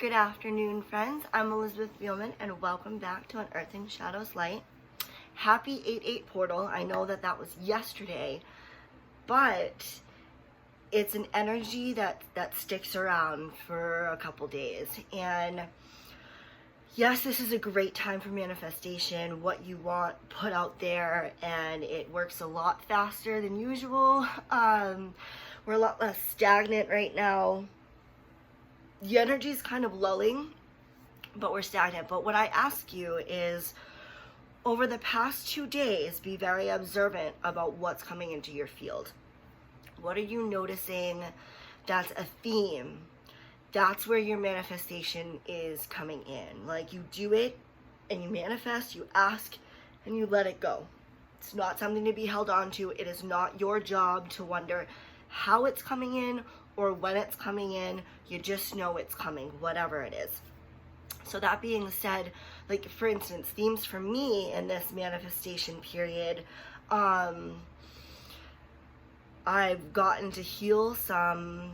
Good afternoon, friends. I'm Elizabeth Beelman, and welcome back to Unearthing Shadows Light. Happy 8/8 portal. I know that was yesterday, but it's an energy that sticks around for a couple days. And yes, this is a great time for manifestation. What you want, put out there, and it works a lot faster than usual. We're a lot less stagnant right now. The energy is kind of lulling, but we're stagnant. But what I ask you is, over the past 2 days, be very observant about what's coming into your field. What are you noticing that's a theme? That's where your manifestation is coming in. Like, you do it and you manifest, you ask, and you let it go. It's not something to be held on to. It is not your job to wonder how it's coming in or when it's coming in. You just know it's coming, whatever it is. So that being said, like, for instance, themes for me in this manifestation period, I've gotten to heal some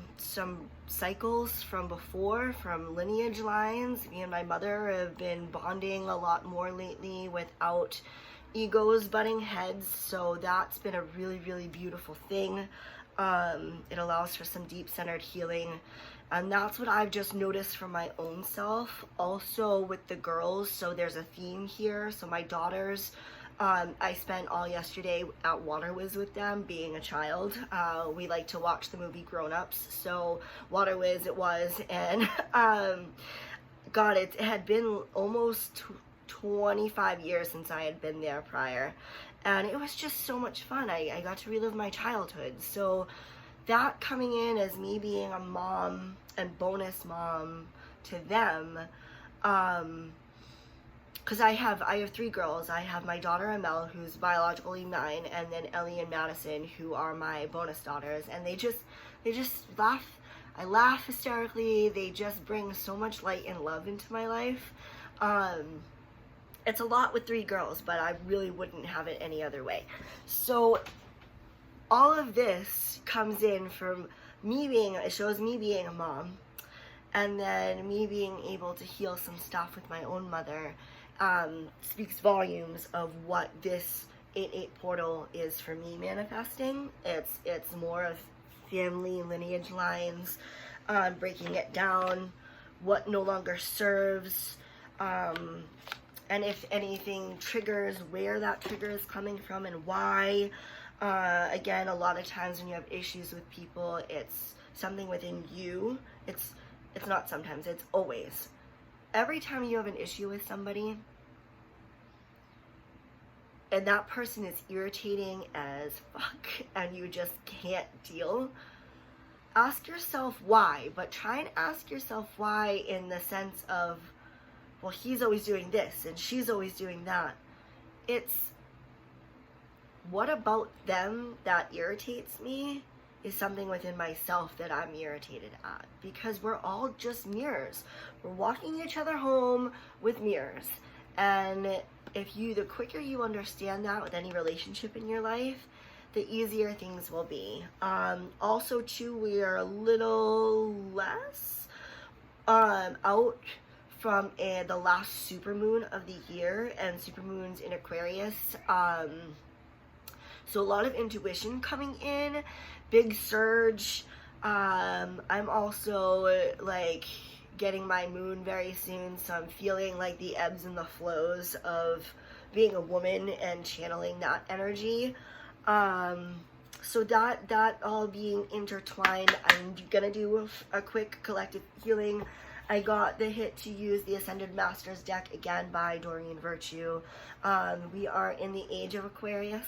cycles from before, from lineage lines. Me and my mother have been bonding a lot more lately without egos butting heads, so that's been a really, really beautiful thing. It allows for some deep centered healing, and that's what I've just noticed for my own self. Also with the girls, so there's a theme here. So my daughters, I spent all yesterday at Waterwiz with them, being a child. We like to watch the movie Grown Ups, so Waterwiz it was, and God, it had been almost 25 years since I had been there prior, and it was just so much fun. I got to relive my childhood. So that coming in as me being a mom and bonus mom to them, because I have 3 girls. I have my daughter Amel, who's biologically 9, and then Ellie and Madison, who are my bonus daughters, and they just laugh. I laugh hysterically. They just bring so much light and love into my life. It's a lot with 3 girls, but I really wouldn't have it any other way. So all of this comes in from it shows me being a mom, and then me being able to heal some stuff with my own mother. Speaks volumes of what this 8/8 portal is for me manifesting. It's more of family lineage lines, breaking it down, what no longer serves, and if anything triggers, where that trigger is coming from and why. Again, a lot of times when you have issues with people, it's something within you. It's not sometimes, it's always. Every time you have an issue with somebody and that person is irritating as fuck and you just can't deal, ask yourself why, but try and ask yourself why in the sense of, well, he's always doing this and she's always doing that. It's, what about them that irritates me is something within myself that I'm irritated at, because we're all just mirrors. We're walking each other home with mirrors, and the quicker you understand that with any relationship in your life, the easier things will be. Also too, we are a little less out from the last supermoon of the year, and supermoon's in Aquarius. So a lot of intuition coming in, big surge. I'm also like getting my moon very soon, so I'm feeling like the ebbs and the flows of being a woman and channeling that energy. So that all being intertwined, I'm gonna do a quick collective healing. I got the hit to use the Ascended Masters deck again by Doreen Virtue. We are in the age of Aquarius.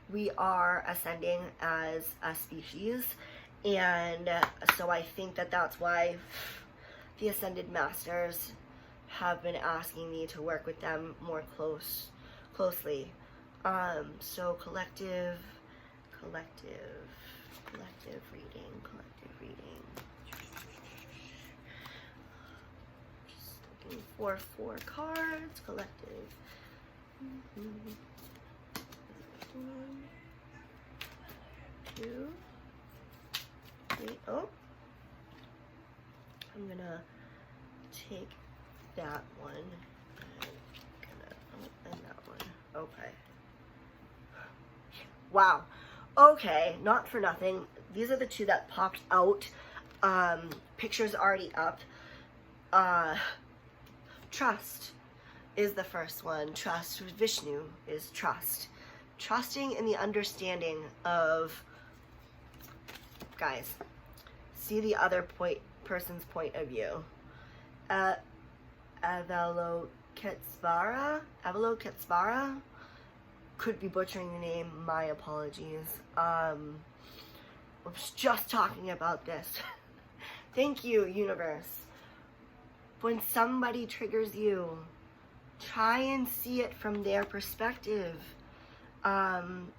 We are ascending as a species, and so I think that's why the Ascended Masters have been asking me to work with them more closely. So collective reading. Just looking for 4 cards, collective. 1, 2, 3. Oh, I'm gonna take that one and gonna open that one. Okay. Wow. Okay, not for nothing. These are the two that popped out. Picture's already up. Trust is the first one. Trust. Vishnu is trust. Trusting in the understanding of, guys, see the other person's point of view. Avalokitesvara, could be butchering the name, my apologies. I was just talking about this. Thank you, universe. When somebody triggers you, try and see it from their perspective.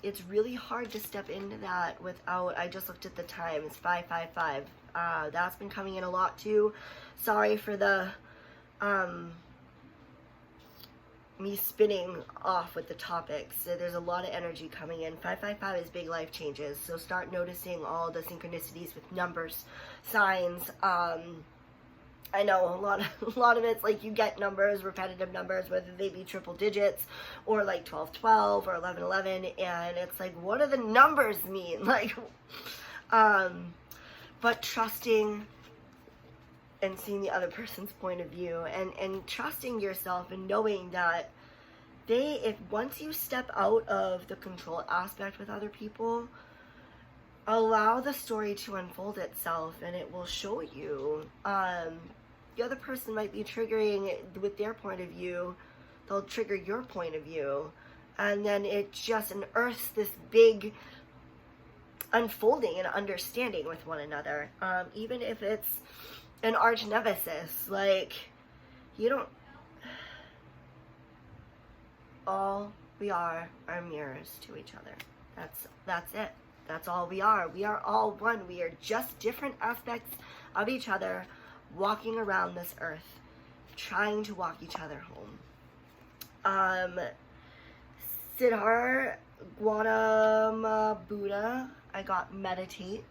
It's really hard to step into that without, I just looked at the time, it's 5:55. That's been coming in a lot too. Sorry for the, me spinning off with the topics. So there's a lot of energy coming in. 555 is big life changes. So start noticing all the synchronicities with numbers, signs. I know a lot of it's like you get numbers, repetitive numbers, whether they be triple digits or like 1212 or 1111, and it's like, what do the numbers mean? Like, but trusting and seeing the other person's point of view, and trusting yourself and knowing that if once you step out of the control aspect with other people, allow the story to unfold itself and it will show you. The other person might be triggering with their point of view, they'll trigger your point of view, and then it just unearths this big unfolding and understanding with one another. Even if it's an arch nemesis, like, you don't, all we are mirrors to each other. That's it. That's all we are. We are all one. We are just different aspects of each other, walking around this earth, trying to walk each other home. Siddhar Gautama Buddha, I got meditate.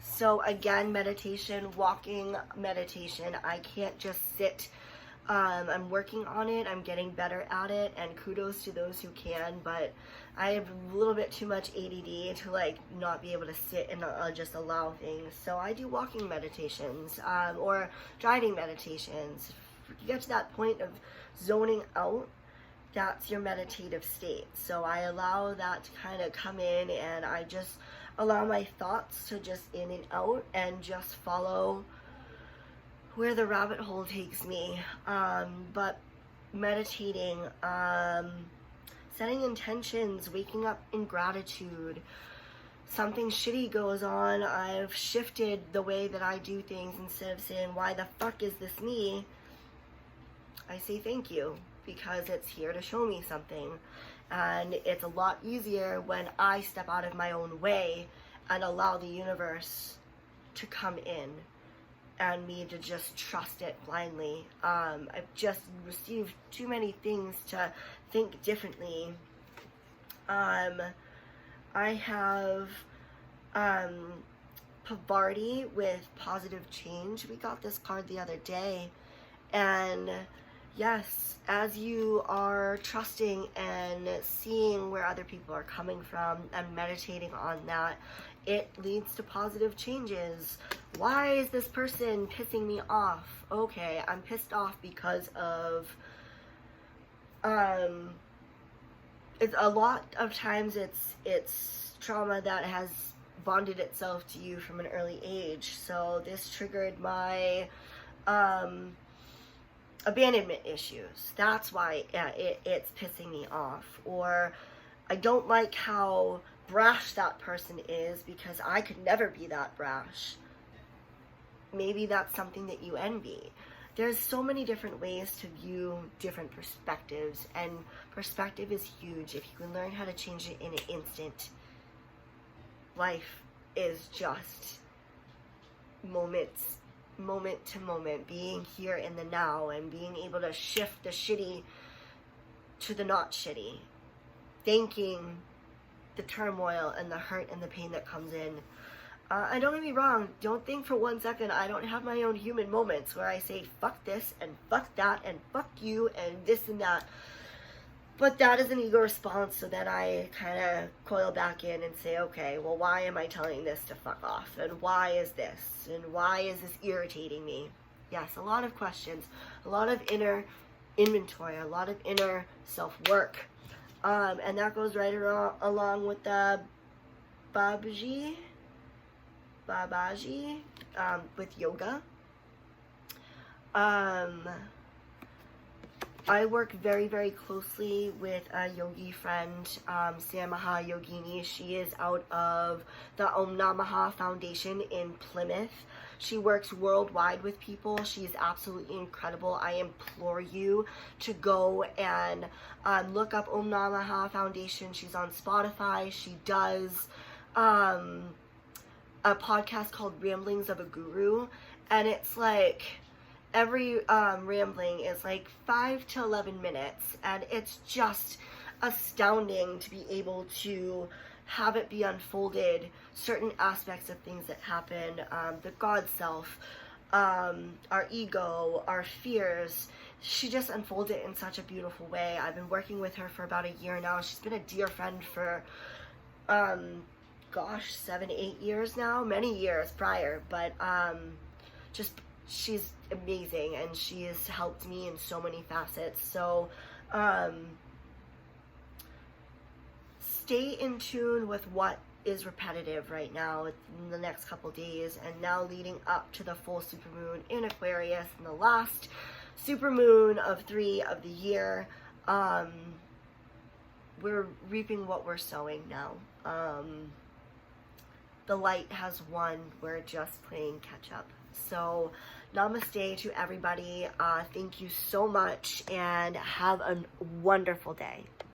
So again, meditation, walking meditation. I can't just sit. I'm working on it. I'm getting better at it, and kudos to those who can, but I have a little bit too much ADD to like not be able to sit and just allow things. So I do walking meditations, or driving meditations. If you get to that point of zoning out, that's your meditative state. So I allow that to kind of come in, and I just allow my thoughts to just in and out and just follow where the rabbit hole takes me. But meditating, setting intentions, waking up in gratitude. Something shitty goes on, I've shifted the way that I do things. Instead of saying, why the fuck is this me? I say thank you, because it's here to show me something. And it's a lot easier when I step out of my own way and allow the universe to come in and me to just trust it blindly. I've just received too many things to think differently. I have Pavarti with positive change. We got this card the other day, and yes, as you are trusting and seeing where other people are coming from and meditating on that, it leads to positive changes. Why is this person pissing me off? Okay, I'm pissed off because of, it's a lot of times it's trauma that has bonded itself to you from an early age. So this triggered my, abandonment issues. That's why it's pissing me off. Or I don't like how brash that person is, because I could never be that brash. Maybe that's something that you envy. There's so many different ways to view different perspectives, and perspective is huge. If you can learn how to change it in an instant, life is just moment to moment, being here in the now and being able to shift the shitty to the not shitty, thanking the turmoil and the hurt and the pain that comes in. And don't get me wrong, don't think for 1 second I don't have my own human moments where I say fuck this and fuck that and fuck you and this and that. But that is an ego response, so then I kind of coil back in and say, okay, well, why am I telling this to fuck off? And why is this? And why is this irritating me? Yes, a lot of questions, a lot of inner inventory, a lot of inner self-work. And that goes right along with the Babaji, with yoga. I work very, very closely with a yogi friend, Samaha Yogini. She is out of the Om Namaha Foundation in Plymouth. She works worldwide with people. She is absolutely incredible. I implore you to go and look up Om Namaha Foundation. She's on Spotify. She does a podcast called Ramblings of a Guru, and it's like every rambling is like 5 to 11 minutes, and it's just astounding to be able to have it be unfolded, certain aspects of things that happen, the God self, our ego, our fears. She just unfolds it in such a beautiful way. I've been working with her for about a year now. She's been a dear friend for 7-8 years now, many years prior, but she's amazing, and she has helped me in so many facets. So stay in tune with what is repetitive right now in the next couple days, and now leading up to the full supermoon in Aquarius and the last supermoon of 3 of the year. We're reaping what we're sowing now. The light has won. We're just playing catch up. So namaste to everybody. Thank you so much, and have a wonderful day.